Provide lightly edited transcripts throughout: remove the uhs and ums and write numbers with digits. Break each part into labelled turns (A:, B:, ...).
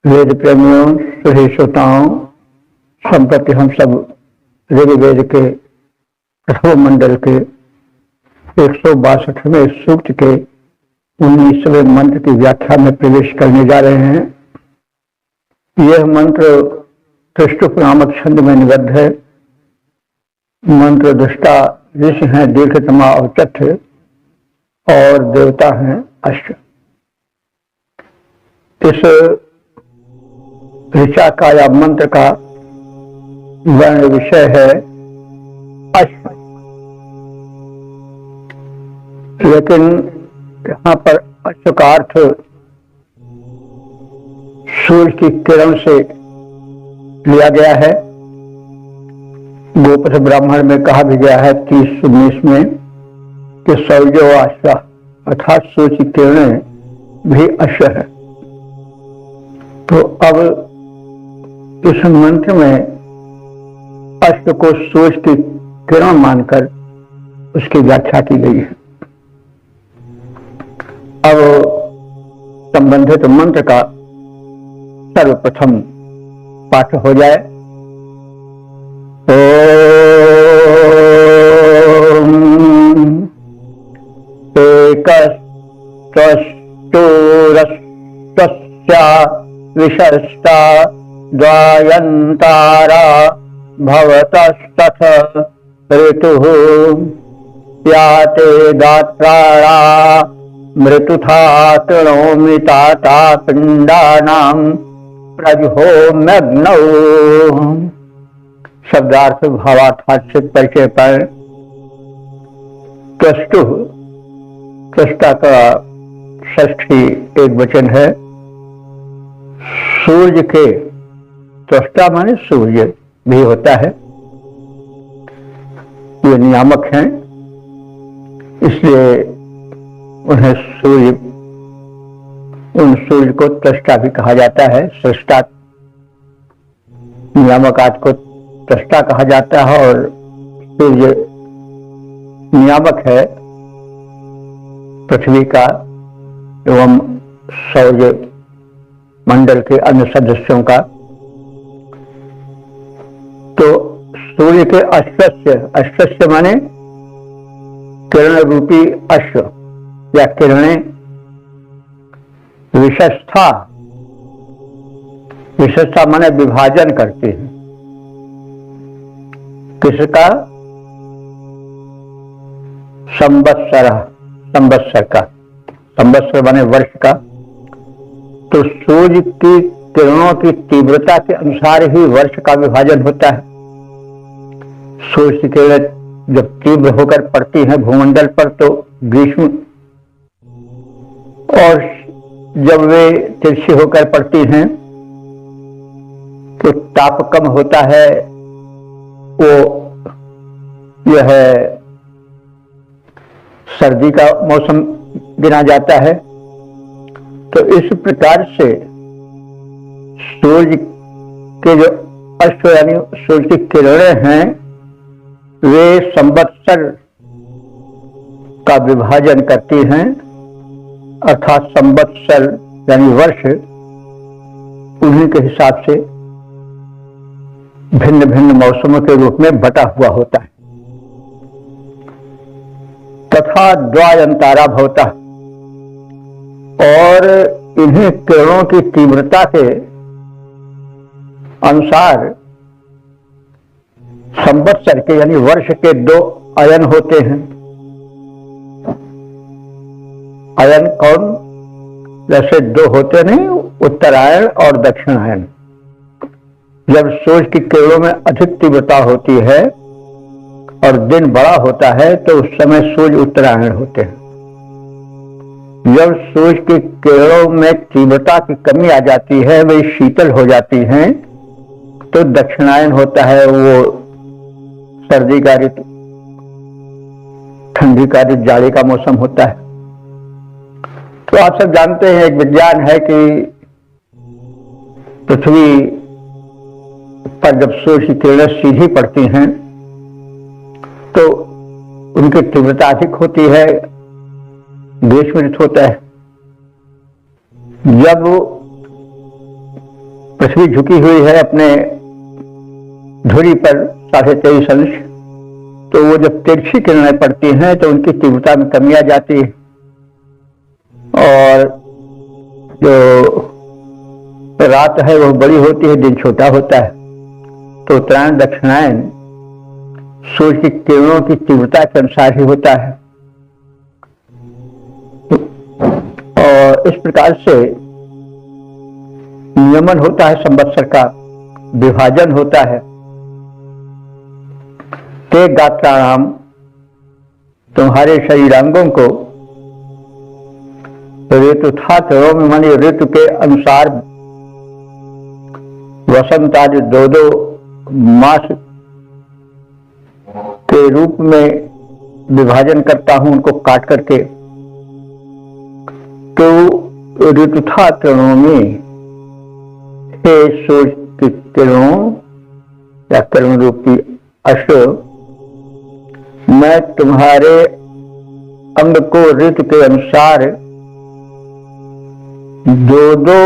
A: वेद प्रेमियों, सही श्रोताओं, संप्रति हम सब ऋग्वेद के प्रथम मंडल के 162वें सूक्त के 19वें मंत्र की व्याख्या में प्रवेश करने जा रहे हैं। यह मंत्र त्रिष्टुप नामक छंद में निबद्ध है। मंत्र दृष्टा ऋषि हैं दीर्घतमा और चठ और देवता हैं अश्व। इस ऋचा का या मंत्र का वर्ण विषय है अश्व, लेकिन यहाँ पर अश्व का अर्थ सूर्य की किरण से लिया गया है। गोपथ ब्राह्मण में कहा भी गया है 30:19 में कि सौर्यो अश्व, अर्थात सूर्य की किरणें भी अश्व है। तो अब इस मंत्र में अश्व को सूर्य की किरण मानकर उसकी व्याख्या की गई है। अब संबंधित मंत्र का सर्वप्रथम पाठ हो जाए। विशस्ता द्वायन्तारा भवतस्तथ ऋतुः याते गात्राणा मृतुथा तृणोमि ताता पिण्डानां प्रजहोम्यग्नौ। शब्दार्थ भावार्थात परिचय पर त्वष्टु, त्वष्टा का षष्ठी एक वचन है। सूर्य के, त्वष्टा माने सूर्य भी होता है, ये नियामक हैं, इसलिए उन्हें सूर्य, उन सूर्य को त्वष्टा भी कहा जाता है। सृष्टा नियामक आदि को त्वष्टा कहा जाता है और सूर्य नियामक है पृथ्वी का एवं सौर्य मंडल के अन्य सदस्यों का। तो सूर्य के अश्वस्य, अश्वस्य माने किरण रूपी अश्व या किरणें। विशस्था, विशस्था माने विभाजन करती है। किसका? संवत्सर, संवत्सर का, संवत्सर माने वर्ष का। तो सूर्य की किरणों की तीव्रता के अनुसार ही वर्ष का विभाजन होता है। सूर्य की किरणें जब तीव्र होकर पड़ती हैं भूमंडल पर तो ग्रीष्म, और जब वे तिरछी होकर पड़ती हैं तो ताप कम होता है, वो यह सर्दी का मौसम गिना जाता है। तो इस प्रकार से सूर्य के जो अश्व यानी सूर्य की किरणें हैं वे संवत्सर का विभाजन करती हैं, अर्थात संवत्सर यानी वर्ष उन्हीं के हिसाब से भिन्न भिन्न मौसमों के रूप में बटा हुआ होता है। तथा द्वायंतारा भवता, और इन्हीं किरणों की तीव्रता के अनुसार संवत्सर के यानी वर्ष के 2 अयन होते हैं। अयन कौन? जैसे 2 होते नहीं, उत्तरायण और दक्षिणायन। जब सूर्य की किरणों में अधिक तीव्रता होती है और दिन बड़ा होता है तो उस समय सूर्य उत्तरायण होते हैं। जब सूर्य की किरणों में तीव्रता की कमी आ जाती है, वे शीतल हो जाती हैं, तो दक्षिणायन होता है, वो सर्दी का ऋतु, ठंडी का ऋतु, जाड़े का मौसम होता है। तो आप सब जानते हैं, एक विज्ञान है कि पृथ्वी पर जब सूर्य की किरणें सीधी पड़ती हैं तो उनकी तीव्रता अधिक होती है, ग्रीष्म ऋतु होता है, जब पृथ्वी झुकी हुई है अपने धुरी पर 23.5 अंश, तो वो जब तिरछी किरणें पड़ती हैं तो उनकी तीव्रता में कमी आ जाती है और जो रात है वो बड़ी होती है, दिन छोटा होता है। तो उत्तरायण दक्षिणायन सूर्य की किरणों की तीव्रता के अनुसार ही होता है और इस प्रकार से नियमन होता है, संवत्सर का विभाजन होता है। ते गात्राणाम, तुम्हारे शरीरांगों को ऋतुथा में मानी ऋतु के अनुसार वसंत आदि 2 मास के रूप में विभाजन करता हूं, उनको काट करके। तो ऋतुथा किरणों में हे सूर्य की किरणों या किरण रूपी अश्व, मैं तुम्हारे अंग को ऋतु के अनुसार 2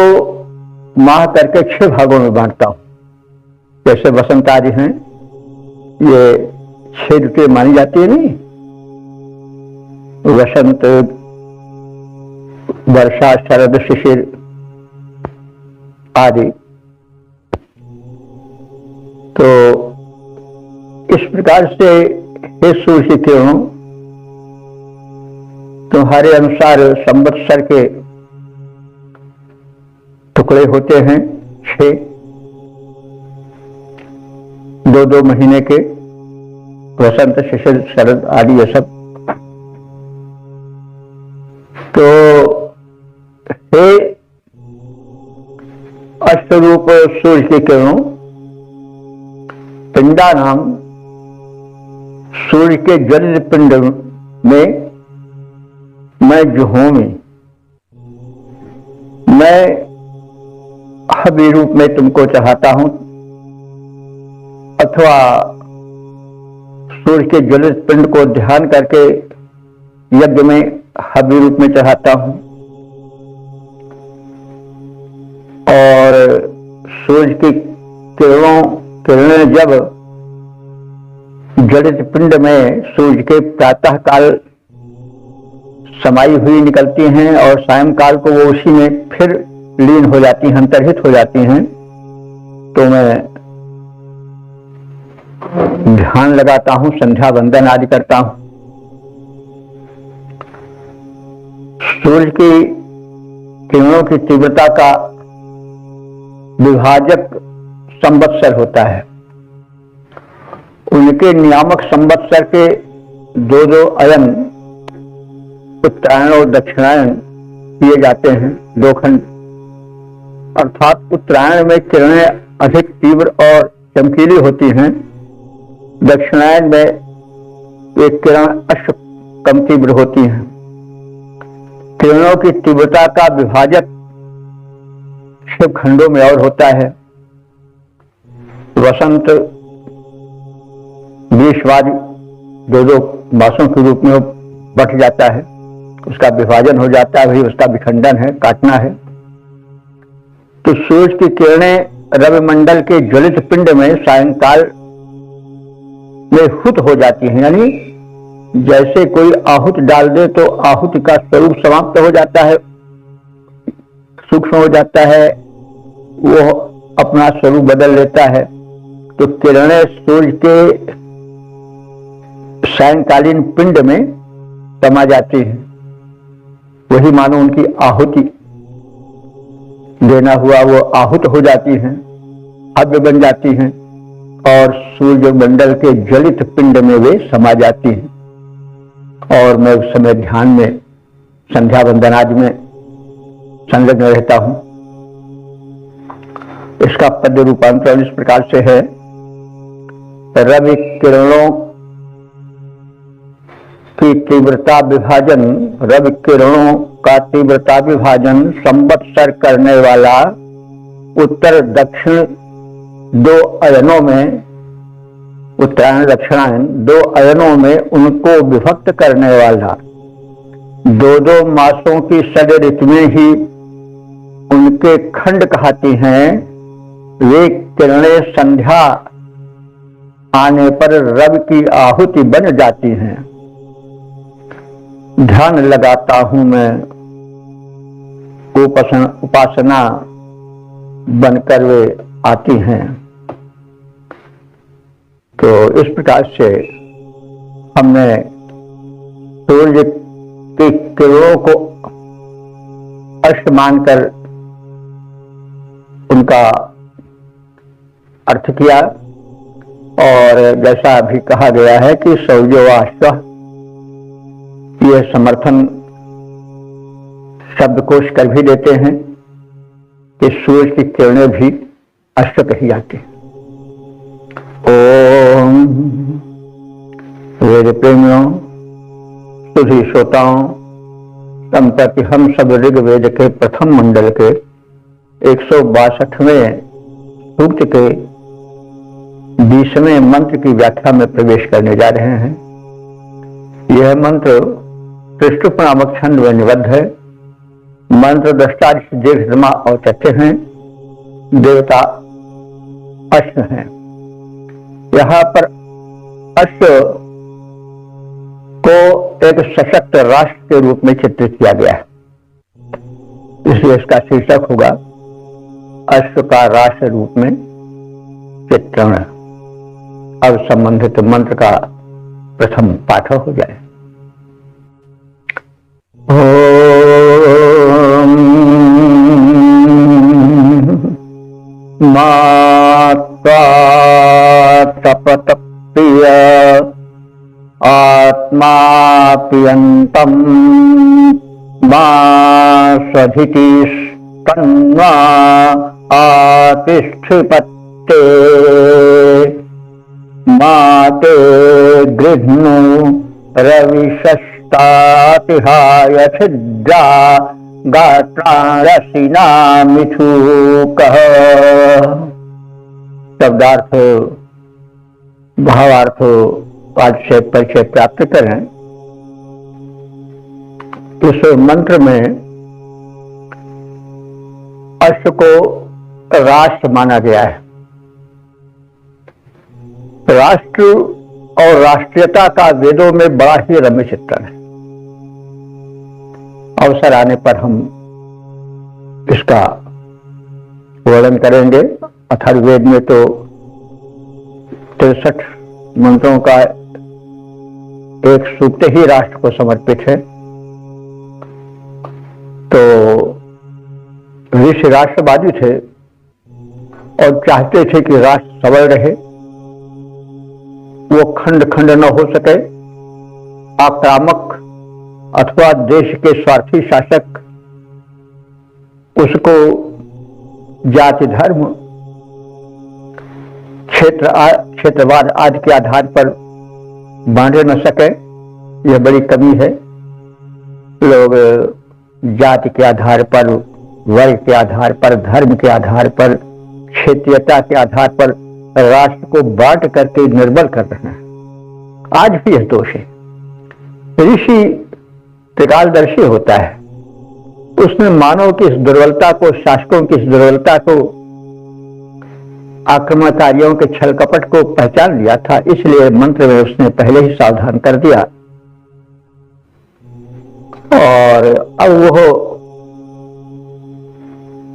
A: माह करके 6 भागों में बांटता हूं। जैसे वसंत आदि हैं, ये 6 ऋतुएं मानी जाती है नहीं, वसंत, वर्षा, शरद, शिशिर आदि। तो इस प्रकार से हे सूर्य की किरणों, तुम्हारे अनुसार संवत्सर के टुकड़े होते हैं 6, 2 महीने के, वसंत, शिशिर, शरद आदि ये सब। तो हे अष्टरूप सूर्य की किरणों, पिंडा नाम, सूर्य के जल पिंड में मैं जुहोमी, मैं हबी रूप में तुमको चाहता हूं, अथवा सूर्य के ज्वलित पिंड को ध्यान करके यज्ञ में हबी रूप में चढ़ाता हूं। और सूर्य की किरणें जब ज्वलित पिंड में सूर्य के प्रातः काल समाई हुई निकलती हैं और सायंकाल को वो उसी में फिर लीन हो जाती हैं, अंतर्हित हो जाती हैं, तो मैं ध्यान लगाता हूं, संध्या वंदन आदि करता हूं। सूर्य की किरणों की तीव्रता का विभाजक संवत्सर होता है। उनके नियामक संवत्सर के 2 अयन, उत्तरायण और दक्षिणायन किए जाते हैं, 2 खंड। अर्थात उत्तरायण में किरणें अधिक तीव्र और चमकीली होती हैं, दक्षिणायन में एक किरण अश्व कम तीव्र होती हैं। किरणों की तीव्रता का विभाजक 6 खंडों में और होता है। वसंत 20 2 मासों के रूप में बढ़ जाता है, उसका विभाजन हो जाता है, वही उसका विखंडन है, काटना है। तो सूर्य की किरणें रविमंडल के ज्वलित पिंड में सायंकाल में हुत हो जाती हैं, यानी जैसे कोई आहुति डाल दे तो आहुति का स्वरूप समाप्त हो जाता है, सूक्ष्म हो जाता है, वो अपना स्वरूप बदल लेता है। तो किरणें सूर्य के सायंकालीन पिंड में समा जाती हैं, वही मानो उनकी आहुति देना हुआ, वो आहूत हो जाती हैं, हव्य बन जाती हैं और सूर्य मंडल के ज्वलित पिंड में वे समा जाती हैं। और मैं उस समय ध्यान में, संध्या वंदन आदि में संलग्न रहता हूं। इसका पद्य रूपांतरण इस प्रकार से है, रवि किरणों की तीव्रता विभाजन, रवि किरणों का तीव्रता विभाजन संवत्सर करने वाला उत्तर दक्षिण 2 अयनों में, उत्तरायण दक्षिणायन 2 अयनों में उनको विभक्त करने वाला, 2 मासों की सद ऋतुएं ही उनके खंड कहती हैं, वे किरणें संध्या आने पर रवि की आहुति बन जाती हैं। ध्यान लगाता हूं मैं, उपासना बनकर वे आती हैं। तो इस प्रकार से हमने सूर्य की किरणों को अष्ट मानकर उनका अर्थ किया, और जैसा अभी कहा गया है कि सौर्योवाश्व, ये समर्थन शब्दकोश कर भी देते हैं कि सूर्य की किरणें भी अश्व कही जाती हैं। ओम वेद प्रेमियों, सुधी श्रोताओं, संप्रति हम सब ऋग्वेद के प्रथम मंडल के 162वें सूक्त के 20वें मंत्र की व्याख्या में प्रवेश करने जा रहे हैं। यह मंत्र त्रिष्टुप नामक छंद में निबद्ध है। मंत्र दृष्टा दीर्घ और चत्य हैं, देवता अश्व हैं। यहाँ पर अश्व को एक सशक्त राष्ट्र के रूप में चित्रित किया गया है, इसलिए इसका शीर्षक होगा अश्व का राष्ट्र रूप में चित्रण। अब संबंधित मंत्र का प्रथम पाठ हो जाए। ओम माता तपत प्रिय आत्मा प्रियंतम मा सधिति तन्वा आतिष्ठिपत्ते माते गृह्णु रविशस्तातिहाय छिद्रा गात्रारसिना मिथुकः। शब्दार्थ भावार्थ आज से परिचय प्राप्त करें। इस मंत्र में अश्व को राष्ट्र माना गया है। राष्ट्र और राष्ट्रीयता का वेदों में बड़ा ही रम्य चित्रण है। अवसर आने पर हम इसका वर्णन करेंगे। अथर्ववेद में तो 63 मंत्रों का एक सूक्त ही राष्ट्र को समर्पित है। तो ऋषि राष्ट्रवादी थे और चाहते थे कि राष्ट्र सबल रहे, वो खंड खंड न हो सके, आक्रामक अथवा देश के स्वार्थी शासक उसको जाति धर्म क्षेत्रवाद आदि के आधार पर बांट न सके। यह बड़ी कमी है। लोग जाति के आधार पर, वर्ग के आधार पर, धर्म के आधार पर, क्षेत्रीयता के आधार पर राष्ट्र को बांट करके निर्बल कर रहे हैं। आज भी यह दोष है। ऋषि त्रिकालदर्शी होता है, उसने मानव की इस दुर्बलता को, शासकों की इस दुर्बलता को, आक्रमणकारियों के छल कपट को पहचान लिया था। इसलिए मंत्र में उसने पहले ही सावधान कर दिया। और अब वो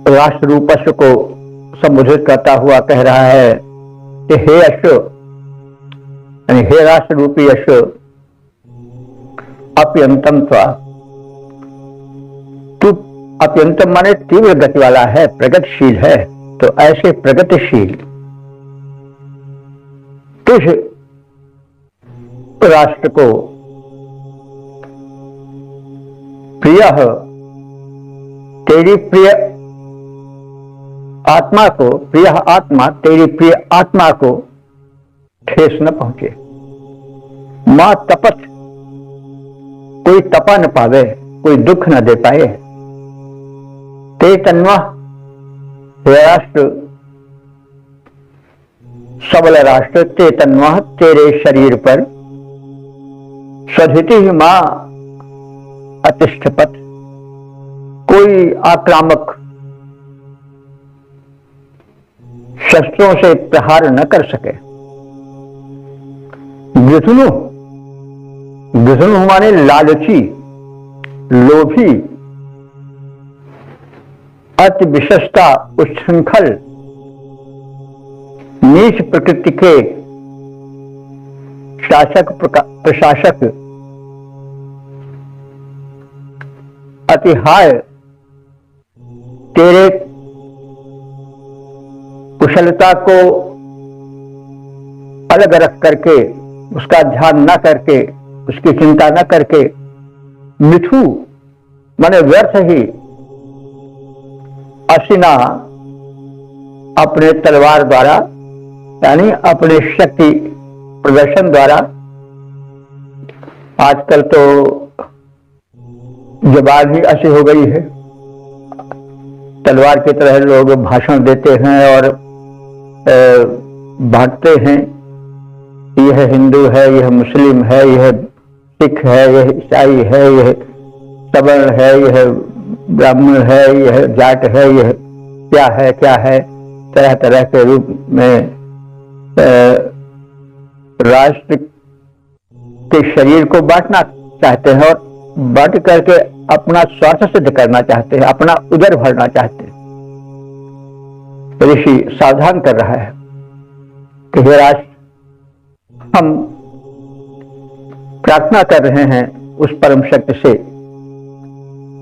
A: राष्ट्र रूप अश्व को संबोधित करता हुआ कह रहा है कि हे अश्व, हे राष्ट्र रूपी अश्व, अप्यंतम त्वा, तू अप्यंतम माने तीव्र गति वाला है, प्रगतिशील है। तो ऐसे प्रगतिशील तुझ राष्ट्र को प्रिय, तेरी प्रिय आत्मा को, प्रिय आत्मा, तेरी प्रिय आत्मा को ठेस न पहुंचे। मां तपत, कोई तपा न पावे, कोई दुख न दे पाए। ते तन्वा, राष्ट्र सबल राष्ट्र, ते तन्वा, तेरे शरीर पर स्वधिति मां अतिष्ठपत, कोई आक्रामक शस्त्रों से प्रहार न कर सके। विष्णु माने लालची, लोभी, अति विशेषता, उच्छृंखल, नीच प्रकृति के शासक प्रशासक, अतिहाय तेरे कुशलता को अलग रख करके, उसका ध्यान न करके, उसकी चिंता न करके, मिथु माने व्यर्थ ही असिना अपने तलवार द्वारा यानी अपने शक्ति प्रदर्शन द्वारा, आजकल तो जबान ही ऐसी हो गई है, तलवार की तरह लोग भाषण देते हैं और बांटते हैं, यह हिंदू है, यह मुस्लिम है, यह सिख है, यह ईसाई है, यह सवर्ण है, यह ब्राह्मण है, यह जाट है, यह क्या है, तरह तरह के रूप में राष्ट्र के शरीर को बांटना चाहते हैं और बांट करके अपना स्वार्थ सिद्ध करना चाहते हैं, अपना उदर भरना चाहते हैं। ऋषि सावधान कर रहा है कि हे राष्ट्र, हम प्रार्थना कर रहे हैं उस परम शक्ति से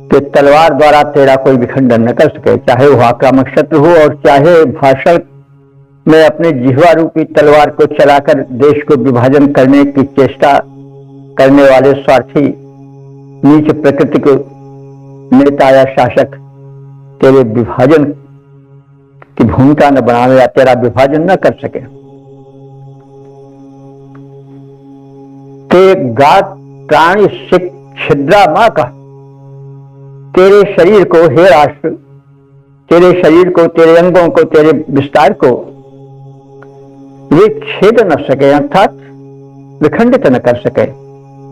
A: कि तलवार द्वारा तेरा कोई विखंडन न कर सके, चाहे वो आक्रामक शत्रु हो और चाहे भाषण में अपने जिह्वा रूपी तलवार को चलाकर देश को विभाजन करने की चेष्टा करने वाले स्वार्थी नीच प्रकृति को नेता या शासक तेरे विभाजन की भूमिका न बनावे या तेरा विभाजन न कर सके। ते गात प्राणी सिक छिद्रा मां का, तेरे शरीर को हे राष्ट्र, तेरे शरीर को, तेरे अंगों को, तेरे विस्तार को वे छेद न सके अर्थात विखंडित न कर सके।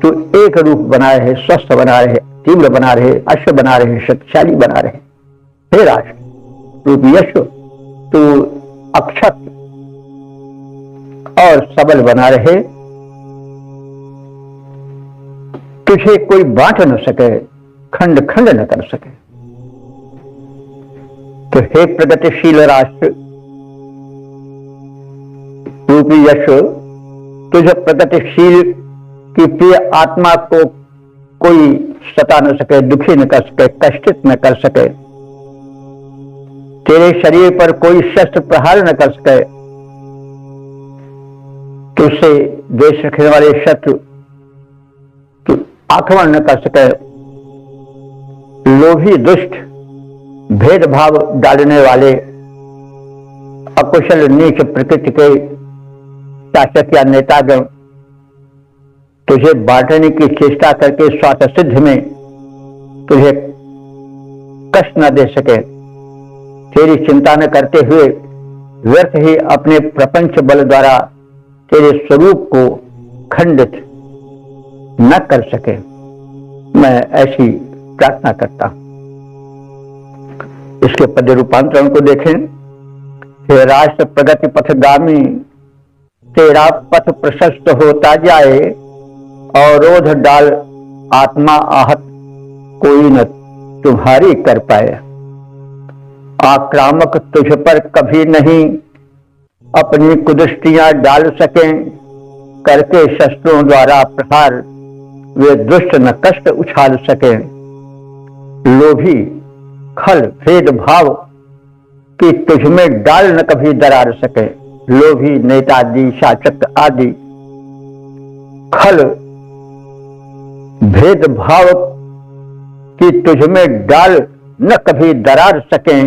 A: तो एक रूप बनाए है, स्वस्थ बना रहे, तीव्र बना रहे, अश्व बना रहे, शक्तिशाली बना रहे। हे राष्ट्र रूप यश, तू अक्षत और सबल बना रहे, तुझे कोई बांट न सके, खंड खंड न कर सके। तो हे प्रगतिशील राष्ट्र रूपी यश, तुझे प्रगतिशील की प्रिय आत्मा को कोई सता न सके, दुखी न कर सके, कष्टित न कर सके, तेरे शरीर पर कोई शस्त्र प्रहार न कर सके, तुझसे देश रखने वाले शत्रु आक्रमण न कर सके, लोभी, दुष्ट, भेदभाव डालने वाले अकुशल नीच प्रकृति के शासक या नेतागण तुझे बांटने की चेष्टा करके स्वार्थ सिद्ध में तुझे कष्ट न दे सके, तेरी चिंता न करते हुए व्यर्थ ही अपने प्रपंच बल द्वारा तेरे स्वरूप को खंडित न कर सके। मैं ऐसी प्रार्थना करता हूं। इसके पद रूपांतरण को देखें। हे राष्ट्र प्रगति पथगामी, तेरा पथ प्रशस्त होता जाए, अवरोध डाल आत्मा आहत, कोई न तुम्हारी कर पाए। आक्रामक तुझ पर कभी नहीं अपनी कुदृष्टियां डाल सके, करके शस्त्रों द्वारा प्रहार वे दुष्ट न कष्ट उछाल सके। लोभी, खल, भेदभाव कि तुझ में डाल न कभी दरार सके। लोभी, नेतादि, शासक आदि, खल, भेदभाव कि तुझ में डाल न कभी दरार सके।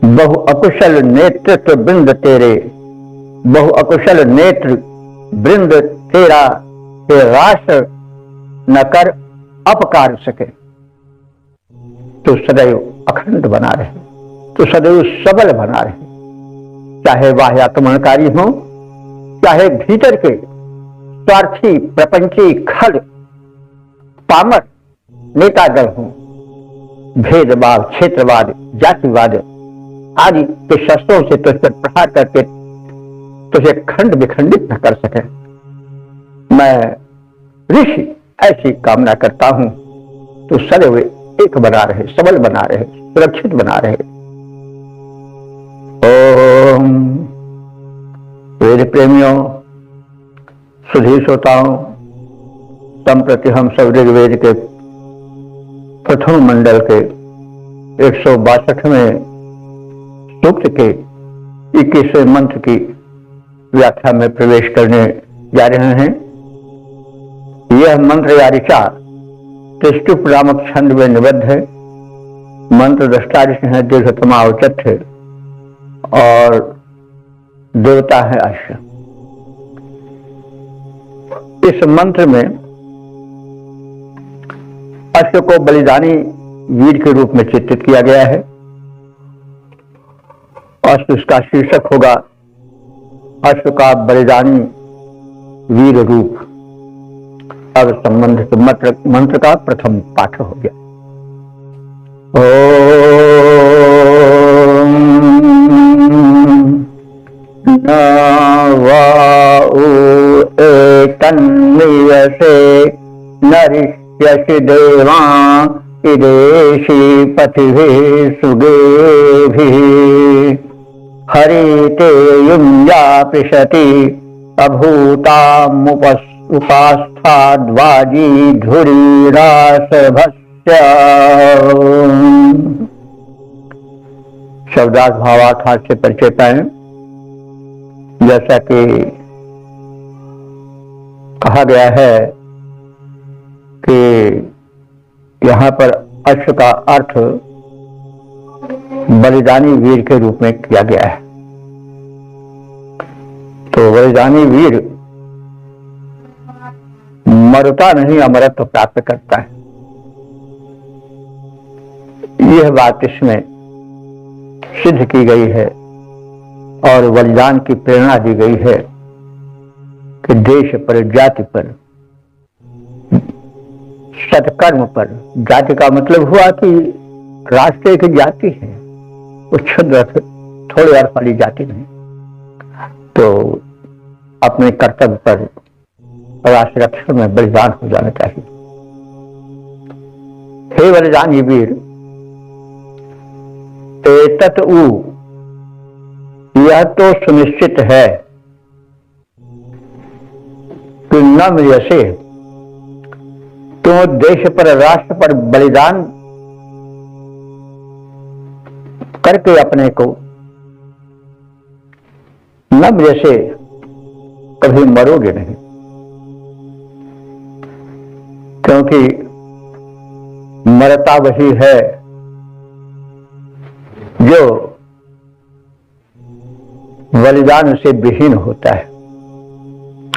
A: बहु अकुशल नेतृत्व वृंद तेरे, बहु अकुशल नेत्र वृंद तेरा, हे राष्ट्र न कर अपकार सके। तो सदैव अखंड बना रहे, तो सदैव सबल बना रहे, चाहे बाह्य आक्रमणकारी हो, चाहे भीतर के स्वार्थी, प्रपंची, खल, पामर नेतागण हो, भेदभाव, क्षेत्रवाद, जातिवाद आदि के शस्त्रों से तुझ पर प्रहार करके तुझे खंड विखंडित न कर सके। मैं ऋषि ऐसी कामना करता हूं, तो सदैव एक बना रहे, सबल बना रहे, सुरक्षित बना रहे। ओम। वेद प्रेमियों, सुधी श्रोताओं, संप्रति हम सब ऋग्वेद के प्रथम मंडल के 162वें सूक्त के 21वें मंत्र की व्याख्या में प्रवेश करने जा रहे हैं। यह मंत्र या ऋचा त्रिष्टुप नामक छंद में निबद्ध है। मंत्र दृष्टा है दीर्घतमा औचत है और देवता है अश्व। इस मंत्र में अश्व को बलिदानी वीर के रूप में चित्रित किया गया है। अश्व इसका शीर्षक होगा, अश्व का बलिदानी वीर रूप। अब संबंधित मंत्र का प्रथम पाठ हो गया। ओम नवाउ एतन्नियसे नरिष्यसि देवा इदेशि पथिभिः सुगेभिः हरिते युञ्जा पृशति अभूतामुपास्थाद्वाजी धुरीरासभस्य। शब्दार्थ भावार्थ से परिचय पाएं। जैसा कि कहा गया है कि यहाँ पर अश्व का अर्थ बलिदानी वीर के रूप में किया गया है। तो बलिदानी वीर मरता नहीं, अमरत्व प्राप्त करता है। यह बात इसमें सिद्ध की गई है और बलिदान की प्रेरणा दी गई है कि देश पर, जाति पर, सत्कर्म पर। जाति का मतलब हुआ कि राष्ट्र एक जाति है, वो क्षुद्र थोड़े अर्थ वाली जाति नहीं। तो अपने कर्तव्य पर राष्ट्र रक्षण में बलिदान हो जाना चाहिए। हे बलिदानी वीर, एतत् उ, यह तो सुनिश्चित है कि न मृयसे, तो देश पर, राष्ट्र पर बलिदान करके अपने को न मृयसे, कभी मरोगे नहीं। क्योंकि मरता वही है जो बलिदान से विहीन होता है,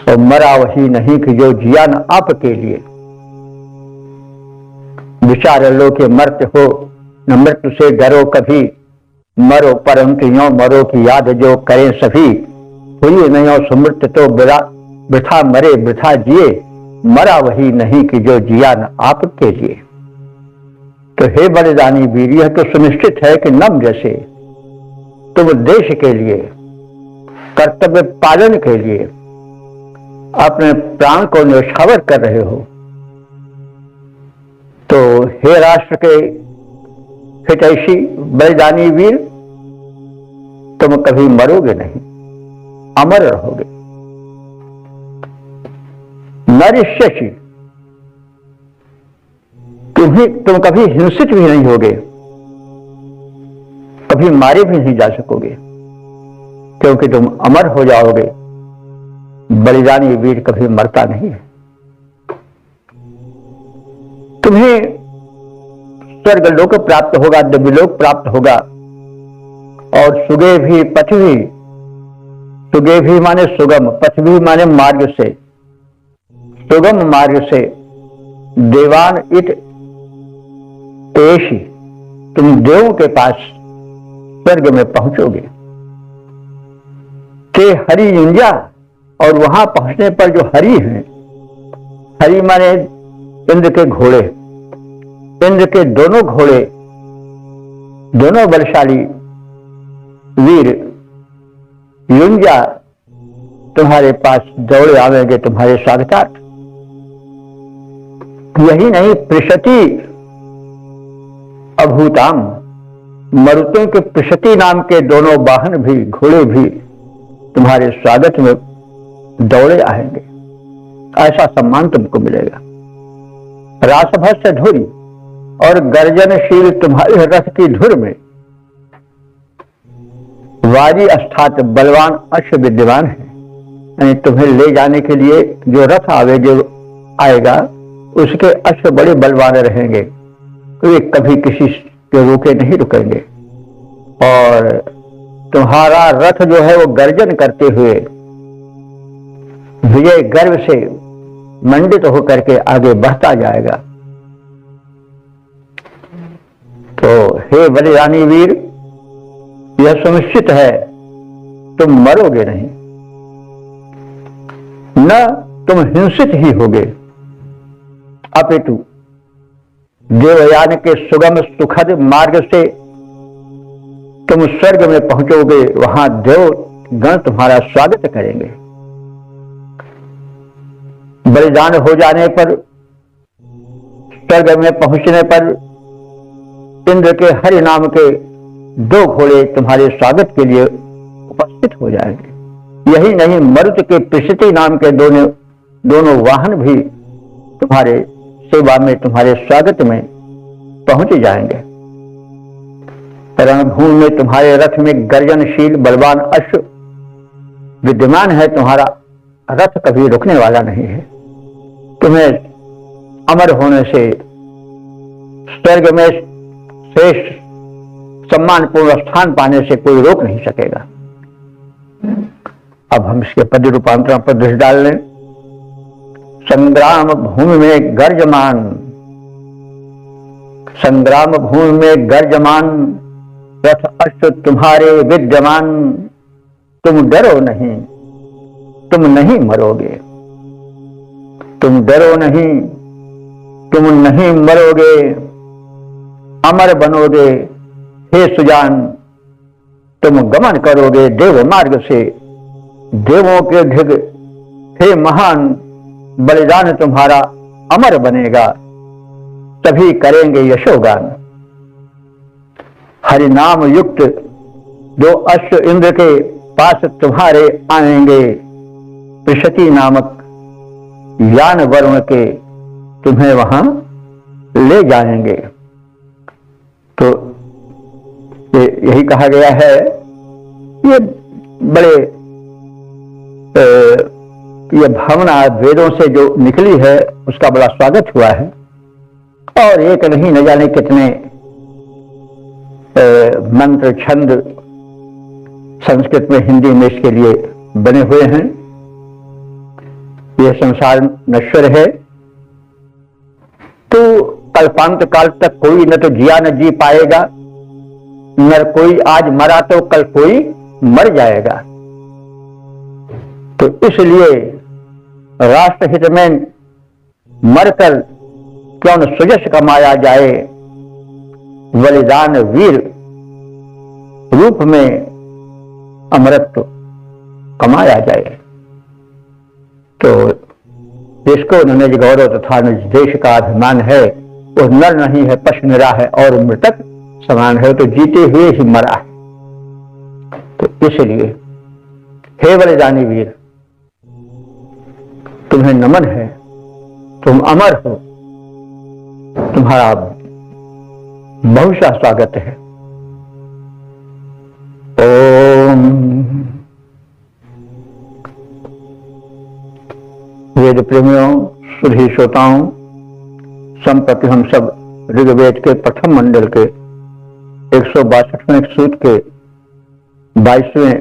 A: और मरा वही नहीं कि जो जिया न आपके लिए। विचार लो कि मरते हो न मृत्यु से डरो कभी, मरो परंतु यो मरो की याद जो करें सभी। हुई नहीं और सुमृत तो वृथा मरे वृथा जिए, मरा वही नहीं कि जो जिया न आपके लिए। तो हे बलिदानी वीर, यह तो सुनिश्चित है कि नम जैसे तुम देश के लिए, कर्तव्य पालन के लिए अपने प्राण को न्यौछावर कर रहे हो। तो हे राष्ट्र के हितैषी बलिदानी वीर, तुम कभी मरोगे नहीं, अमर रहोगे। नरिष्यसि, तुम कभी हिंसित भी नहीं होगे, कभी मारे भी नहीं जा सकोगे, क्योंकि तुम अमर हो जाओगे। बलिदानी वीर कभी मरता नहीं है। तुम्हें स्वर्ग लोक प्राप्त होगा, दिव्यलोक प्राप्त होगा। और सुगे भी पथ भी, सुगे भी माने सुगम, पथ भी माने मार्ग से, सुगम मार्ग से। देवान इत तेषि, तुम देवों के पास स्वर्ग में पहुंचोगे। ते हरि युंजा, और वहां पहुंचने पर जो हरि हैं, हरि माने इंद्र के घोड़े, इंद्र के दोनों घोड़े, दोनों बलशाली वीर युंजा तुम्हारे पास दौड़े आवेंगे तुम्हारे स्वागतार्थ। यही नहीं, पृषति अभूताम, मरुतों के पृषति नाम के दोनों वाहन भी, घोड़े भी तुम्हारे स्वागत में दौड़े आएंगे। ऐसा सम्मान तुमको मिलेगा। रासभस्य धुरी और गर्जनशील तुम्हारे रथ की धुर में वारी अस्थात बलवान अश्व विद्यमान है। यानी तुम्हें ले जाने के लिए जो रथ आएगा उसके अश्व बड़े बलवान रहेंगे, वे कभी किसी के रोके नहीं रुकेंगे। और तुम्हारा रथ जो है वो गर्जन करते हुए विजय गर्व से मंडित होकर के आगे बढ़ता जाएगा। तो हे बलिदानी वीर, यह सुनिश्चित है तुम मरोगे नहीं, न तुम हिंसित ही होगे, अपितु देवयान के सुगम सुखद मार्ग से तुम स्वर्ग में पहुंचोगे। वहां देव गण तुम्हारा स्वागत करेंगे। बलिदान हो जाने पर, स्वर्ग में पहुंचने पर इंद्र के हरि नाम के 2 घोड़े तुम्हारे स्वागत के लिए उपस्थित हो जाएंगे। यही नहीं, मरुत के पृषति नाम के दोनों वाहन भी तुम्हारे सेवा में, तुम्हारे स्वागत में पहुंच जाएंगे। रणभूमि में तुम्हारे रथ में गर्जनशील बलवान अश्व विद्यमान है। तुम्हारा रथ कभी रुकने वाला नहीं है। तुम्हें अमर होने से, स्वर्ग में श्रेष्ठ सम्मानपूर्ण स्थान पाने से कोई रोक नहीं सकेगा। अब हम इसके पद रूपांतरण पर दृष्टि डाल लें। संग्राम भूमि में गर्जमान, संग्राम भूमि में गर्जमान रथ अश्व तुम्हारे विद्यमान। तुम डरो नहीं, तुम नहीं मरोगे, तुम डरो नहीं, तुम नहीं मरोगे, अमर बनोगे। हे सुजान, तुम गमन करोगे देव मार्ग से, देवों के ढिग। हे महान, बलिदान तुम्हारा अमर बनेगा, सभी करेंगे यशोगान। हरि नाम युक्त 2 अश्व इंद्र के पास तुम्हारे आएंगे। पृषति नामक यान वरुण के तुम्हें वहां ले जाएंगे। तो यही कहा गया है, ये बड़े ये भावना वेदों से जो निकली है उसका बड़ा स्वागत हुआ है। और एक नहीं, न जाने कितने मंत्र छंद संस्कृत में, हिंदी में इसके लिए बने हुए हैं। यह संसार नश्वर है, तो कल्पांत काल तक कोई न तो जिया न जी पाएगा, न कोई आज मरा तो कल कोई मर जाएगा। तो इसलिए राष्ट्रहित में मरकर क्यों न सुजस कमाया जाए, बलिदान वीर रूप में अमरत्व कमाया जाए। तो देश को निज गौरव तथा निज देश का अभिमान है, वो नर नहीं है, पशु निरा है और मृतक समान है, तो जीते हुए ही मरा है। तो इसलिए हे बलिदानी वीर, तुम्हें नमन है, तुम अमर हो, तुम्हारा बहुशः स्वागत है। ओम। वेद प्रेमियों, सुधी श्रोताओं, संप्रति हम सब ऋग्वेद के प्रथम मंडल के 162वें सूक्त के 22वें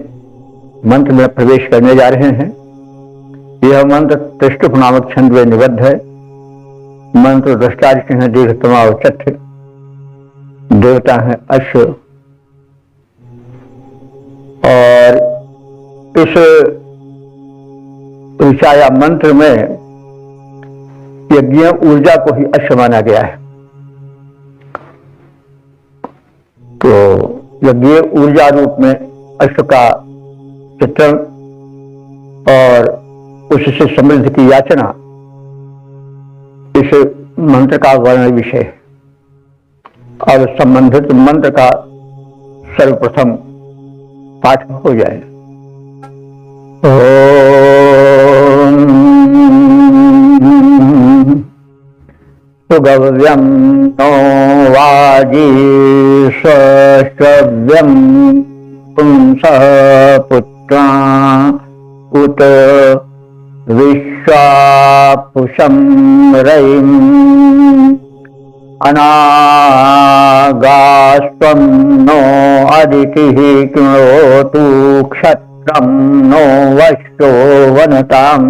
A: मंत्र में प्रवेश करने जा रहे हैं। यह मंत्र त्रिष्टुप नामक छंद में निबद्ध है। मंत्र दृष्टार्थ है दीर्घतमा और चठ, देवता है अश्व। और इस ऋचाया मंत्र में यज्ञ ऊर्जा को ही अश्व माना गया है। तो यज्ञ ऊर्जा रूप में अश्व का चित्रण और उससे समृद्धि की याचना इस मंत्र का वर्ण विषय है। और संबंधित मंत्र का सर्वप्रथम पाठ हो जाए। ओम सुगव्यं नो वाजी सव्यं पुंसः पुत्रा उत विश्वापुषं रयिं अनागास्त्वं नो अदितिः कृणोतु क्षत्रं नो वश्यो वनताम्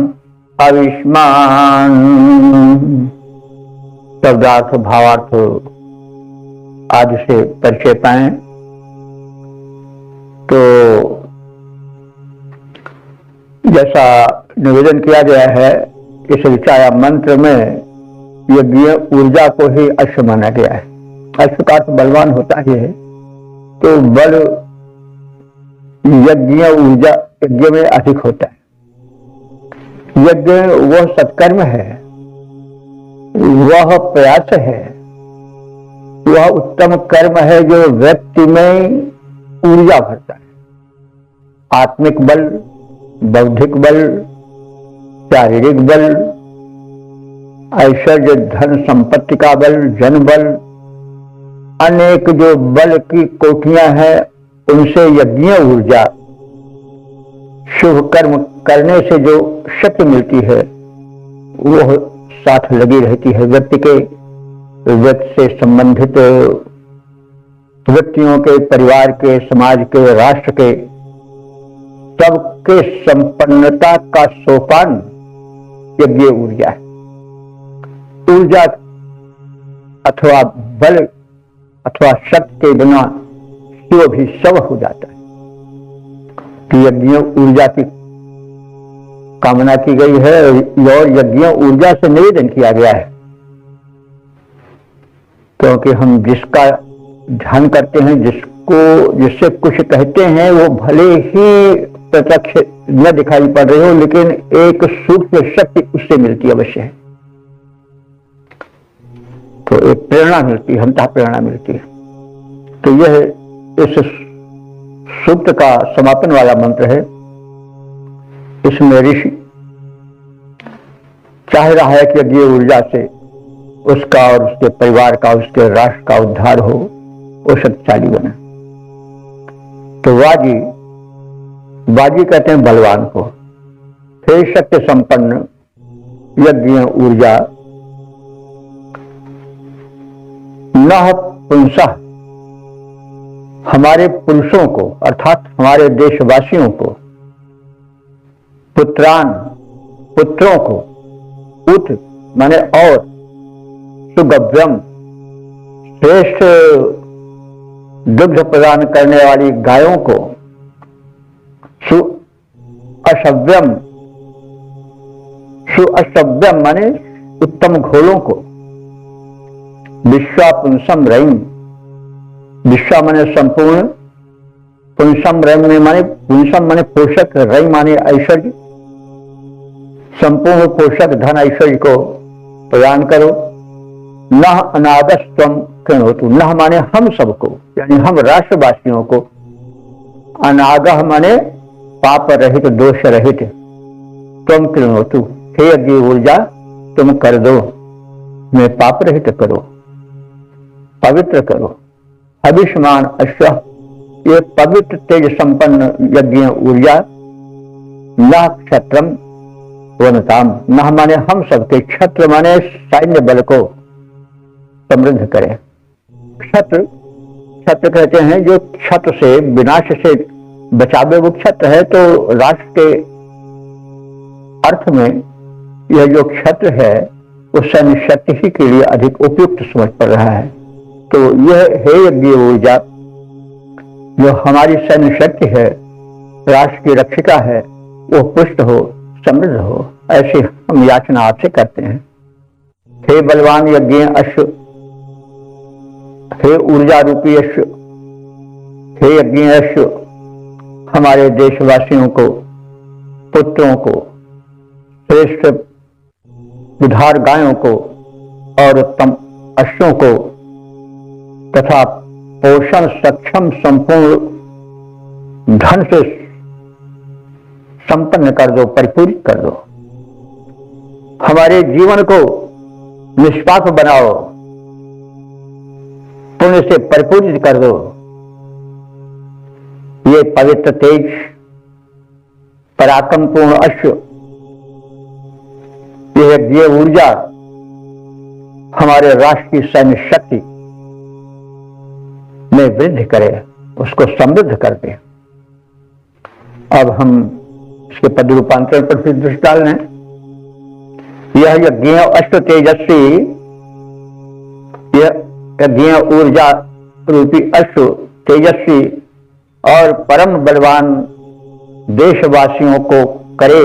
A: अविष्मान्। शब्दार्थ भावार्थ आदि से परिचय पाएं तो जैसा निवेदन किया गया है इस ऋचाया मंत्र में यज्ञ ऊर्जा को ही अश्व माना गया है। अश्व का अर्थ बलवान होता ही है, तो बल यज्ञ ऊर्जा यज्ञ में अधिक होता है। यज्ञ वह सत्कर्म है, वह प्रयास है, वह उत्तम कर्म है जो व्यक्ति में ऊर्जा भरता है। आत्मिक बल, बौद्धिक बल, शारीरिक बल, ऐश्वर्य धन संपत्ति का बल, जन बल, अनेक जो बल की कोटियां हैं उनसे यज्ञ ऊर्जा शुभ कर्म करने से जो शक्ति मिलती है वो साथ लगी रहती है। व्यक्ति से संबंधित व्यक्तियों के, परिवार के, समाज के, राष्ट्र के सबके संपन्नता का सोपान यज्ञ ऊर्जा है। ऊर्जा अथवा बल अथवा शक्ति के बिना शिव भी शव हो जाता है। कि यज्ञ ऊर्जा की कामना की गई है और यज्ञ ऊर्जा से निवेदन किया गया है, क्योंकि हम जिसका ध्यान करते हैं, जिससे कुछ कहते हैं, वो भले ही प्रत्यक्ष न दिखाई पड़ रही हो लेकिन एक सूक्ष्म शक्ति उससे मिलती अवश्य है। तो एक प्रेरणा मिलती है, अंतः प्रेरणा मिलती है। तो यह इस सूक्त का समापन वाला मंत्र है। इसमें ऋषि चाह रहा है कि यज्ञ ऊर्जा से उसका और उसके परिवार का, उसके राष्ट्र का उद्धार हो, वो शक्तिशाली बने। तो वाजी कहते हैं बलवान को। फिर शक्ति संपन्न यज्ञ ऊर्जा नः पुंसः, हमारे पुरुषों को अर्थात हमारे देशवासियों को, पुत्रान पुत्रों को, उत माने और, सुगव्यम श्रेष्ठ दुग्ध प्रदान करने वाली गायों को, सुअशव्यम माने उत्तम घोड़ों को, विश्वापुंसम रयिम, विश्वा माने संपूर्ण, पुंसम रयिम माने पुंसम माने पोषक, रयि माने ऐश्वर्य, संपूर्ण पोषक धन ऐश्वर्य को प्रदान करो। नह अनागस्त्वम कृणोतु, नह माने हम सबको, यानी हम राष्ट्रवासियों को, अनागह माने पाप रहित, दोष रहित, तुम कृणोतु, हे यज्ञ ऊर्जा तुम कर दो, मैं पाप रहित करो, पवित्र करो। अभिष्मान अश्व, ये पवित्र तेज संपन्न यज्ञ ऊर्जा, नः क्षत्रम वनताम, नः माने हम सबके, क्षत्र माने सैन्य बल को समृद्ध करें। क्षत्र कहते हैं जो क्षत्र से, विनाश से बचावे वो क्षत्र है। तो राष्ट्र के अर्थ में यह जो क्षत्र है वो सैन्य शक्ति ही के लिए अधिक उपयुक्त समझ पड़ रहा है। तो यह है यज्ञ ऊर्जा जो हमारी सैन्य शक्ति है, राष्ट्र की रक्षिका है, वो पुष्ट हो, समृद्ध हो, ऐसी हम याचना आपसे करते हैं। हे बलवान यज्ञ अश्व, हे ऊर्जा रूपी अश्व, हे यज्ञ अश्व, हमारे देशवासियों को, पुत्रों को, श्रेष्ठ दुधार गायों को और उत्तम अश्वों को तथा पोषण सक्षम संपूर्ण धन से संपन्न कर दो, परिपूरित कर दो। हमारे जीवन को निष्पाप बनाओ, पुण्य से परिपूरित कर दो। ये पवित्र तेज, पराक्रम पूर्ण अश्व, ये ऊर्जा हमारे राष्ट्र की सैन्य शक्ति में वृद्धि करे, उसको समृद्ध कर दे। अब हम इसके पद रूपांतरण पर फिर दृष्टि डाल रहे हैं। यह यज्ञ अश्व तेजस्वी, यह यज्ञ ऊर्जा रूपी अश्व तेजस्वी और परम बलवान देशवासियों को करे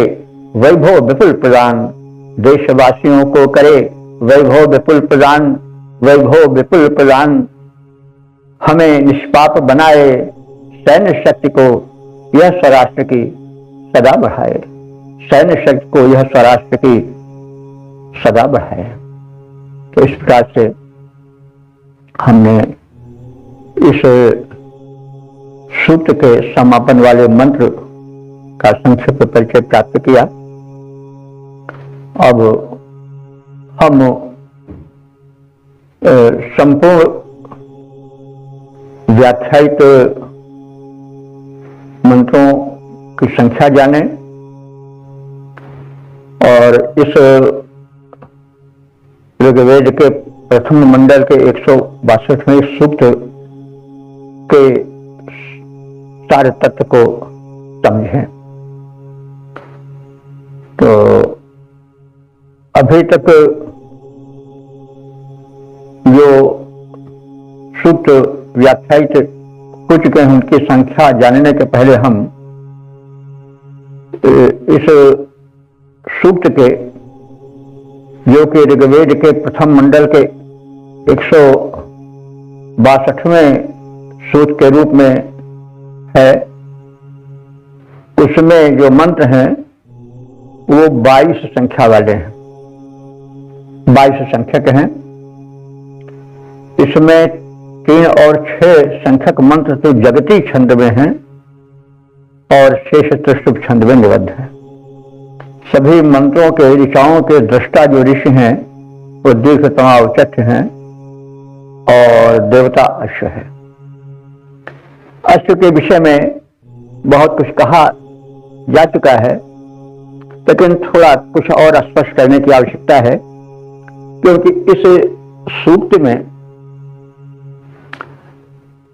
A: वैभव विपुल प्रदान, देशवासियों को करे वैभव विपुल प्रदान, वैभव विपुल प्रदान। हमें निष्पाप बनाए, सैन्य शक्ति को यह स्वराष्ट्र की सदा बढ़ाए, सैन्य शक्ति को यह स्वराष्ट्र की सदा बढ़ाए। तो इस प्रकार से हमने इस सूत्र के समापन वाले मंत्र का संक्षिप्त परिचय प्राप्त किया। अब हम संपूर्ण व्याख्यायित मंत्रों की संख्या जाने और इस ऋग्वेद के प्रथम मंडल के 162वें सूक्त के सारे तत्व को समझें। तो अभी तक जो सूत्र व्याख्यायित हो चुके हैं उनकी संख्या जानने के पहले हम इस सूक्त के, जो कि ऋग्वेद के प्रथम मंडल के 162वें सूत्र के रूप में है, उसमें जो मंत्र हैं वो 22 संख्या वाले हैं, 22 संख्यक हैं। इसमें 3 और 6 संख्यक मंत्र तो जगती छंद में हैं और शेष त्रिशुभ छंद में निबद्ध है। सभी मंत्रों के ऋचाओं के दृष्टा जो ऋषि हैं वो दीर्घतमा औचट्य हैं और देवता अश्व है। अश्व के विषय में बहुत कुछ कहा जा चुका है, लेकिन थोड़ा कुछ और स्पष्ट करने की आवश्यकता है, क्योंकि इस सूक्त में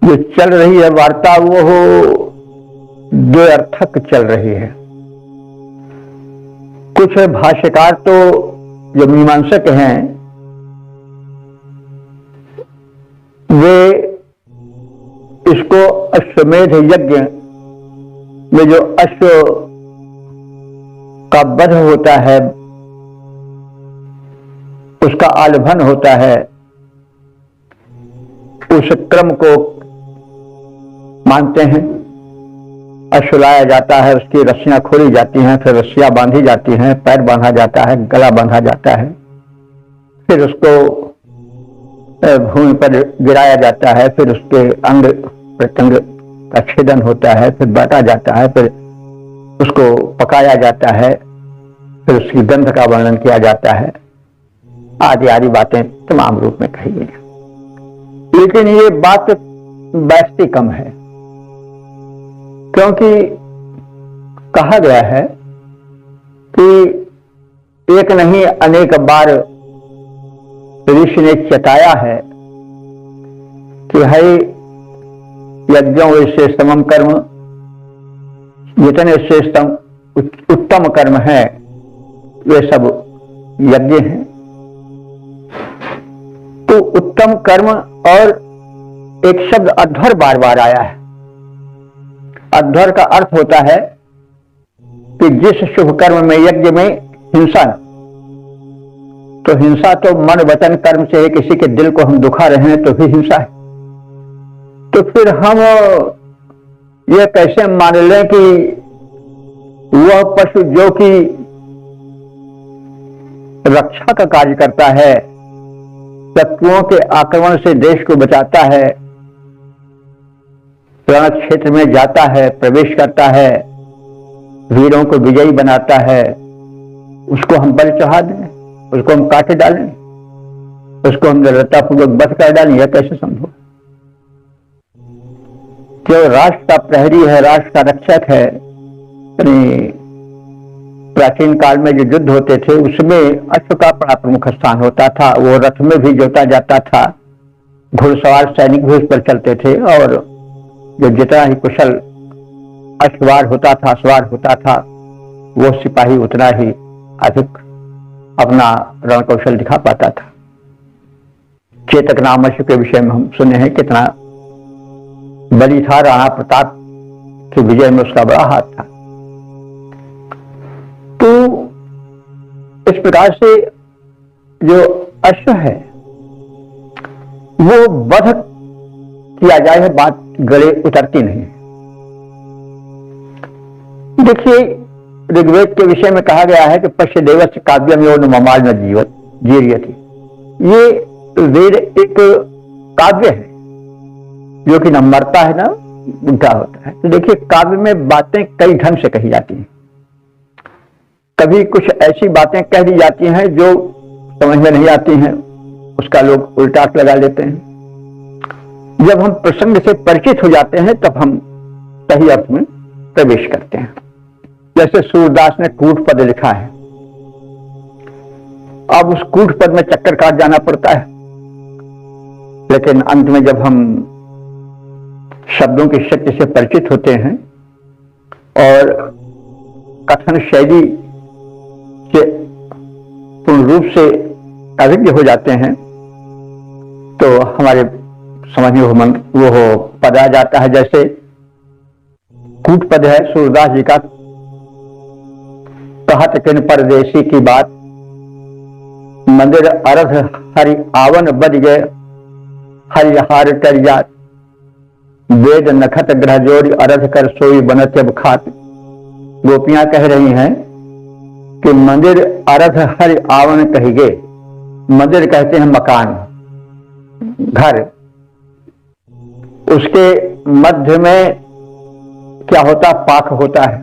A: जो चल रही है वार्ता वो द्व्यर्थक चल रही है। कुछ भाष्यकार तो जो मीमांसक हैं वे इसको अश्वमेध यज्ञ में जो अश्व का वध होता है, उसका आलभन होता है, उस क्रम को मानते हैं। अश्व लाया जाता है, उसकी रस्सियां खोली जाती हैं, फिर रस्सियां बांधी जाती हैं, पैर बांधा जाता है, गला बांधा जाता है, फिर उसको भूमि पर गिराया जाता है, फिर उसके अंग प्रत्यंग का छेदन होता है, फिर बांटा जाता है, फिर उसको पकाया जाता है, फिर उसकी गंध का वर्णन किया जाता है, आदि आदि बातें तमाम रूप में कही गई। लेकिन ये बात व्यतिकम है, क्योंकि कहा गया है कि एक नहीं अनेक बार ऋषि ने चेताया है कि है यज्ञों श्रेष्ठतम कर्म, जितने श्रेष्ठतम उत्तम कर्म है वे सब यज्ञ हैं। तो उत्तम कर्म और एक शब्द अध्वर बार बार आया है। अध्वर का अर्थ होता है कि जिस शुभ कर्म में, यज्ञ में हिंसा न, तो हिंसा तो मन वचन कर्म से है, किसी के दिल को हम दुखा रहे हैं तो भी हिंसा है। तो फिर हम यह कैसे मान लें कि वह पशु जो कि रक्षा का कार्य करता है, शत्रुओं के आक्रमण से देश को बचाता है, रण क्षेत्र में जाता है, प्रवेश करता है, वीरों को विजयी बनाता है, उसको हम बलि चढ़ा दें, उसको हम काट डालें, उसको हम निर्दयतापूर्वक वध कर डालें? यह कैसे संभव? जो राष्ट्र का प्रहरी है, राष्ट्र का रक्षक है, प्राचीन काल में जो युद्ध होते थे उसमें अश्व का बड़ा प्रमुख स्थान होता था। वो रथ में भी जोता जाता था, घुड़सवार सैनिक भी उस पर चलते थे, और जो जितना ही कुशल अश्ववार होता था, सवार होता था, वो सिपाही उतना ही अधिक अपना रण कौशल दिखा पाता था। चेतक नाम अश्व के विषय में हम सुने हैं कितना बलि था, राणा प्रताप की विजय में उसका बड़ा हाथ था। तो इस प्रकार से जो अश्व है वो वध किया जाए, बात गले उतरती नहीं। देखिए, ऋग्वेद के विषय में कहा गया है कि पश्य देवस्य काव्यम यो न ममाल न जीर्यति। ये वेद एक काव्य है जो कि न मरता है न बुढ़ा होता है। तो देखिए, काव्य में बातें कई ढंग से कही जाती हैं। कभी कुछ ऐसी बातें कह दी जाती हैं जो समझ में नहीं आती हैं, उसका लोग उल्टा अर्थ लगा लेते हैं। जब हम प्रसंग से परिचित हो जाते हैं तब हम सही अर्थ में प्रवेश करते हैं। जैसे सूरदास ने कूट पद लिखा है, अब उस कूट पद में चक्कर काट जाना पड़ता है, लेकिन अंत में जब हम शब्दों की शक्ति से परिचित होते हैं और कथन शैली के पूर्ण रूप से अभिज्ञ हो जाते हैं तो हमारे समझ में वो पद आ जाता है। जैसे कूट पद है सूरदास जी का, कहत किन परदेसी की बात, मंदिर अरध हरि आवन बज गए, हरिहार कर जात, वेद नखत ग्रह जोड़ी अरध कर सोई बनत जब खात। गोपियां कह रही हैं कि मंदिर अरध हरि आवन कहिगे। मंदिर कहते हैं मकान, घर। उसके मध्य में क्या होता? पाख होता है।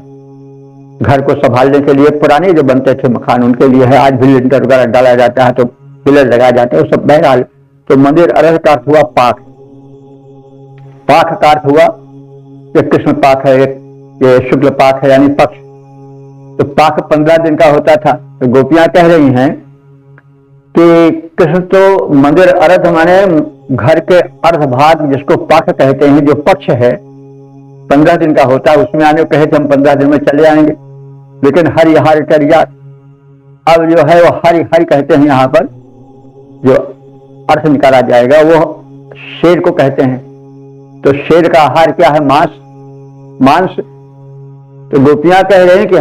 A: घर को संभालने के लिए पुराने जो बनते थे मकान उनके लिए है। आज भी लिंटर वगैरह डाला जाता है तो पिलर लगाए जाते हैं, वो सब बहरहाल। तो मंदिर अरध का अर्थ हुआ पाख। पाख का अर्थ हुआ एक कृष्ण पाख है, एक शुक्ल पाख है, यानी पक्ष। तो पाख 15 दिन का होता था। तो गोपियां कह रही हैं कि कृष्ण तो मंदिर अर्ध माने घर के अर्ध भाग जिसको पाख कहते हैं, जो पक्ष है 15 दिन का होता है, उसमें आने कहे थे हम 15 दिन में चले आएंगे, लेकिन हरि हार टरिया। अब जो है वो हरि हरि कहते हैं। यहाँ पर जो अर्थ निकाला जाएगा वो शेर को कहते हैं। तो शेर का आहार क्या है? मांस। तो गोपियां कह रहे हैं कि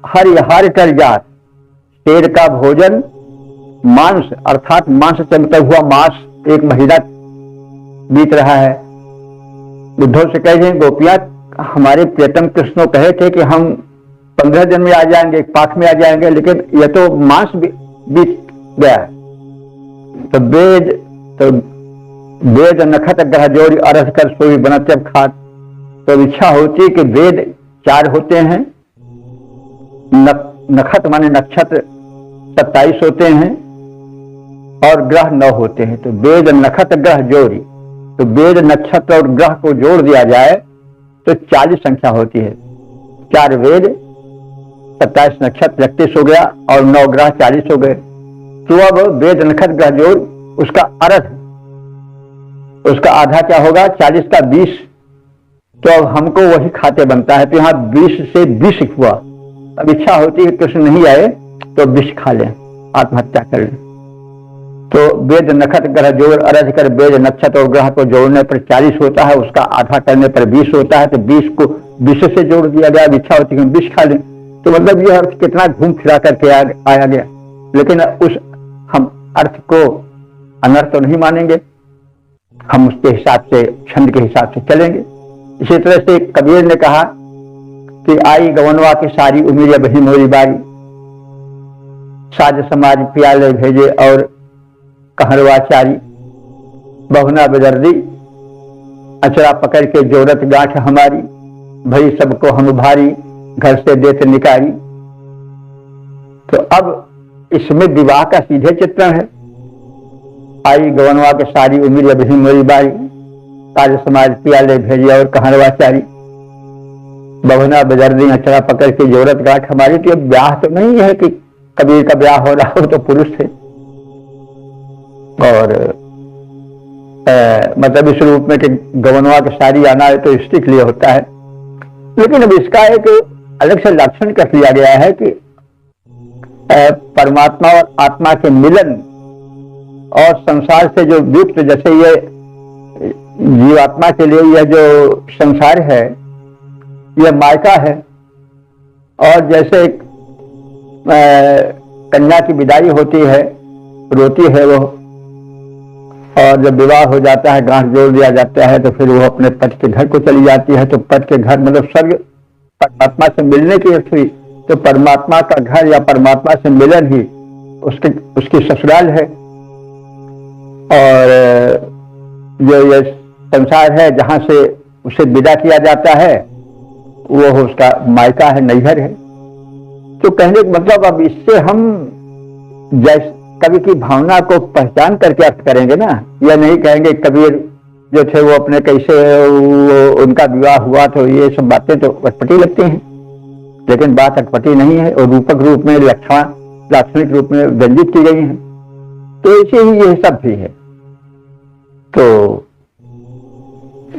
A: हरि हार टरिया, शेर का भोजन मांस, अर्थात मांस चमकता हुआ मांस। एक महीना बीत रहा है। उद्धव से कह रहे हैं गोपियां हमारे प्रियतम कृष्ण कहे थे कि हम 15 दिन में आ जाएंगे, पाठ में आ जाएंगे, लेकिन यह तो मास बीत गया। तो वेद नखत ग्रह जोड़ी अरस कर सोई बनत जब खात। तो इच्छा होती है कि वेद 4 होते हैं, नखत माने नक्षत्र 27 होते हैं और ग्रह 9 होते हैं। तो वेद नखत ग्रह जोड़ी, तो वेद नक्षत्र और ग्रह को जोड़ दिया जाए तो 40 संख्या होती है। 4 वेद 27 नक्षत्र 31 हो गया और 9 ग्रह 40 हो गए। तो अब वेद नक्षत्र ग्रह जोड़ उसका अर्थ, उसका आधा क्या होगा? 40 का 20। तो अब हमको वही खाते बनता है। तो यहाँ 20 से 20 हुआ। अब इच्छा होती है कृष्ण नहीं आए तो 20 खा लें, आत्महत्या कर लें। तो वेद नक्षत्र ग्रह जोड़ अर्थ कर वेद नक्षत्र और ग्रह को जोड़ने पर 40 होता है, उसका आधा करने पर 20 होता है। तो 20 को 20 से जोड़ दिया गया। इच्छा होती है 20 खा लें। तो मतलब यह अर्थ कितना घूम फिरा करके आया गया। लेकिन उस हम अर्थ को अनर्थ तो नहीं मानेंगे, हम उसके हिसाब से, छंद के हिसाब से चलेंगे। इसी तरह से कबीर ने कहा कि आई गवनवा की सारी उम्मीद बही मोरी बारी, साज समाज प्याले भेजे और कहरवा चारी, बहुना बेदर्दी अचरा पकड़ के जोरत गांठ हमारी, भई सबको हम भारी घर से देते निकारी। तो अब इसमें विवाह का सीधे चित्रण है। आई गवनवा के सारी उम्र अभी मोरी बारी, साज समाज प्याले भेजे और कहरवा चारी, बहुना बेदर्दी अचरा पकड़ के जोरत गांठ हमारी। तो ब्याह तो नहीं है कि कबीर का ब्याह हो रहा हो तो पुरुष थे, और मतलब इस रूप में कि गवनवा के सारी आना है तो स्त्री के लिए होता है। लेकिन अब इसका एक अलग से लक्षण कर दिया गया है कि परमात्मा और आत्मा के मिलन और संसार से जो युक्त, जैसे ये जीवात्मा के लिए यह जो संसार है यह मायका है, और जैसे कन्या की विदाई होती है, रोती है वो, और जब विवाह हो जाता है, गांठ जोड़ दिया जाता है, तो फिर वो अपने पति के घर को चली जाती है। तो पति के घर मतलब स्वर्ग, परमात्मा से मिलने की अर्थ हुई। तो परमात्मा का घर या परमात्मा से मिलन ही उसकी ससुराल है, और जो ये संसार है जहां से उसे विदा किया जाता है वो उसका मायका है, नैहर है। तो कहने का मतलब अब इससे हम जैसे कवि की भावना को पहचान करके अर्थ करेंगे ना, यह नहीं कहेंगे कबीर जो थे वो अपने कैसे उनका विवाह हुआ, तो ये सब बातें तो अटपटी लगती हैं। लेकिन बात अटपटी नहीं है, और रूपक रूप में लाक्षणिक रूप में व्यंजित की गई है, तो ऐसे ही यह सब भी है। तो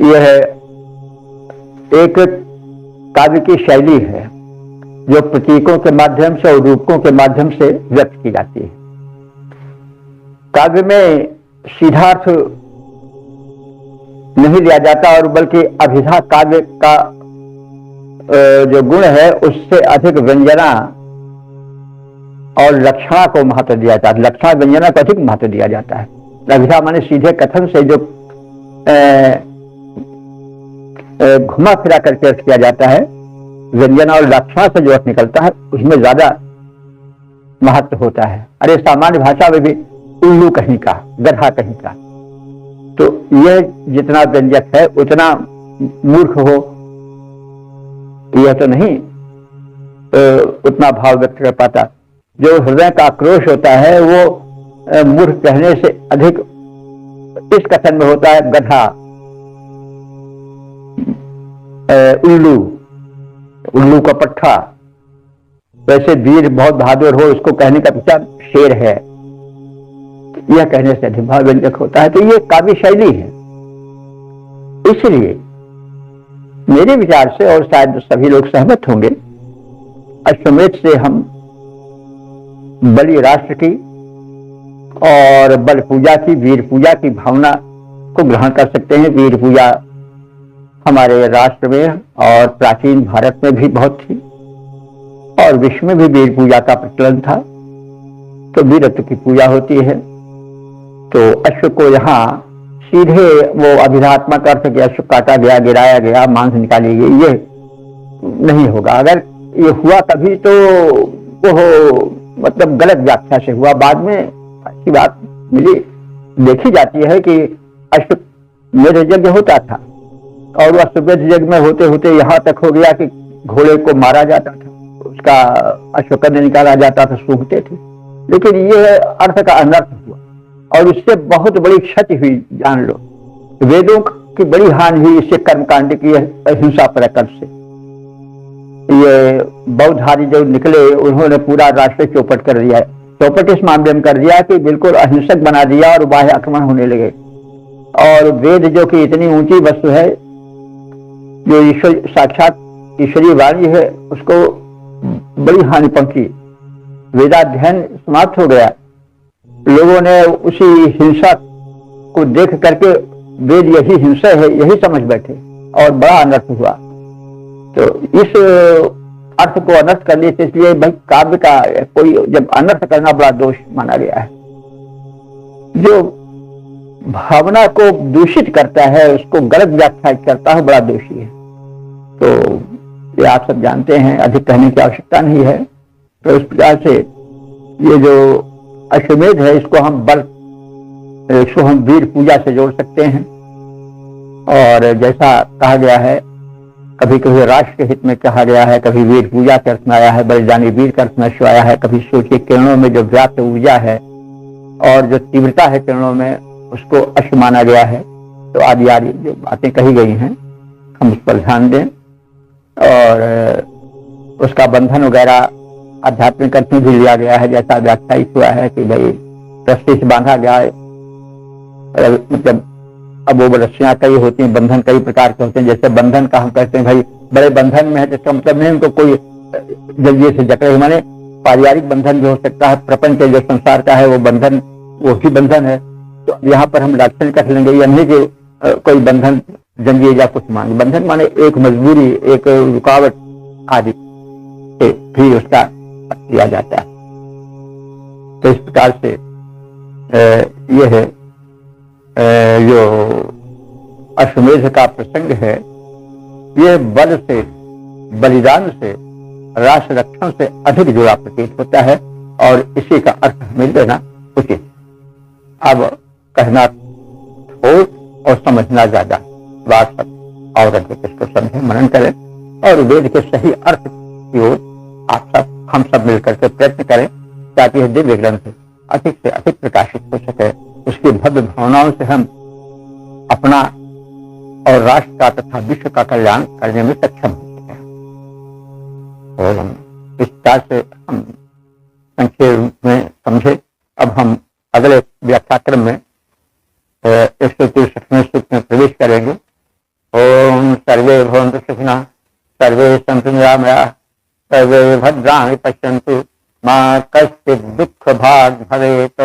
A: यह एक काव्य की शैली है जो प्रतीकों के माध्यम से और रूपकों के माध्यम से व्यक्त की जाती है। काव्य में सीधा अर्थ नहीं लिया जाता, और बल्कि अभिधा काव्य का जो गुण है उससे अधिक व्यंजना और लक्षणा को महत्व दिया जाता है। लक्षणा व्यंजना को अधिक महत्व दिया जाता है। अभिधा माने सीधे कथन से जो घुमा फिरा करके अर्थ किया जाता है, व्यंजना और लक्षणा से जो अर्थ निकलता है उसमें ज्यादा महत्व होता है। अरे सामान्य भाषा में भी उल्लू कहीं का, गधा कहीं का, तो यह जितना व्यंजक है उतना मूर्ख हो यह तो नहीं उतना भाव व्यक्त कर पाता। जो हृदय का आक्रोश होता है वो मूर्ख कहने से अधिक इस कथन में होता है, गधा, उल्लू का पट्टा। वैसे वीर बहुत बहादुर हो उसको कहने का पीछा शेर है, यह कहने से अधिक भाव व्यंजक होता है। तो ये काव्य शैली है। इसलिए मेरे विचार से, और शायद सभी लोग सहमत होंगे, अश्वमेध से हम बलि राष्ट्र की और बल पूजा की, वीर पूजा की भावना को ग्रहण कर सकते हैं। वीर पूजा हमारे राष्ट्र में और प्राचीन भारत में भी बहुत थी, और विश्व में भी वीर पूजा का प्रचलन था। तो वीरत्व की पूजा होती है। तो अश्व को यहाँ सीधे वो अभिधात्मक अर्थ कि अश्व काटा गया, गिराया गया, मांस निकाली गई, ये नहीं होगा। अगर ये हुआ तभी तो वो मतलब गलत व्याख्या से हुआ। बाद में अच्छी बात मिली, देखी जाती है कि अश्वमेध यज्ञ होता था, और वह अश्वमेध यज्ञ में होते होते यहाँ तक हो गया कि घोड़े को मारा जाता था, उसका अश्वकन्या निकाला जाता था, सूखते थे। लेकिन यह अर्थ का अनर्थ हुआ, और इससे बहुत बड़ी क्षति हुई। जान लो, वेदों की बड़ी हानि हुई इससे, कर्मकांड की अहिंसा प्रकट से। ये बौद्धधारी जो निकले उन्होंने पूरा राष्ट्र चौपट कर दिया। चौपट इस मामले में कर दिया कि बिल्कुल अहिंसक बना दिया, और बाह्य आक्रमण होने लगे। और वेद जो कि इतनी ऊंची वस्तु है, जो ईश्वर साक्षात ईश्वरीय वाणी है, उसको बड़ी हानि पहुंची। वेदाध्ययन समाप्त हो गया। लोगों ने उसी हिंसा को देख करके वेद यही हिंसा है यही समझ बैठे, और बड़ा अनर्थ हुआ। तो इस अर्थ को अनर्थ करने से, इसलिए भाई काव्य का कोई जब अनर्थ करना बड़ा दोष माना गया है। जो भावना को दूषित करता है, उसको गलत व्याख्या करता है, बड़ा दोषी है। तो ये आप सब जानते हैं, अधिक कहने की आवश्यकता नहीं है। तो इस प्रकार से ये जो अश्वमेध है, इसको हम वीर पूजा से जोड़ सकते हैं। और जैसा कहा गया है, कभी कभी राष्ट्र के हित में कहा गया है, कभी वीर पूजा के अर्थ में आया है, बलिदानी वीर के अर्थ में आया है, कभी सूर्य की किरणों में जो व्याप्त ऊर्जा है और जो तीव्रता है किरणों में, उसको अश्व माना गया है। तो आदि आदि जो बातें कही गई हैं, हम उस पर ध्यान दें। और उसका बंधन वगैरह आध्यात्मिक अर्थ में भी लिया गया है, जैसा व्याख्यायित हुआ है कि भाई रस्सी से बांधा गया है, मतलब अब वो रस्सियां कई होती हैं, बंधन कई प्रकार के होते हैं। जैसे बंधन का हम कहते हैं भाई बड़े बंधन में है, जिसका मतलब नहीं उनको कोई जल्दी से जकड़े, माने पारिवारिक बंधन भी हो सकता है, प्रपंच जो संसार का है वो बंधन, वो ही बंधन है। तो यहाँ पर हम लक्षण कर लेंगे, या नहीं कि कोई बंधन जंजीर या कुछ माने। बंधन माने एक मजबूरी, एक रुकावट आदि से भी उसका किया जाता है। तो इस प्रकार से ये है जो अश्वमेध का प्रसंग है, ये बल से, बलिदान से, राष्ट्र रक्षण से अधिक जुड़ा प्रतीत होता है, और इसी का अर्थ हमें देना उचित। अब कहना थोड़ा और समझना ज्यादा, बात सब और अधिक इसको समझें, मनन करें और वेद के सही अर्थ की ओर आप सब, हम सब मिलकर के प्रयत्न करें, ताकि यह दिव्य ग्रंथ अधिक से अधिक प्रकाशित हो सके। उसकी भव्य भावनाओं से हम अपना और राष्ट्र का तथा विश्व का कल्याण करने में सक्षम हो सके। और इस तरह से हम संक्षेप में समझे। अब हम अगले व्याख्याक्रम में 163वें सूत्र में प्रवेश करेंगे। ओम सर्वे भवन्तु सुखिनः, सर्वे सन्तु निरामयाः, सर्वे भद्राणि पश्यन्तु, मा कश्चित् दुःख भाग् भवेत्।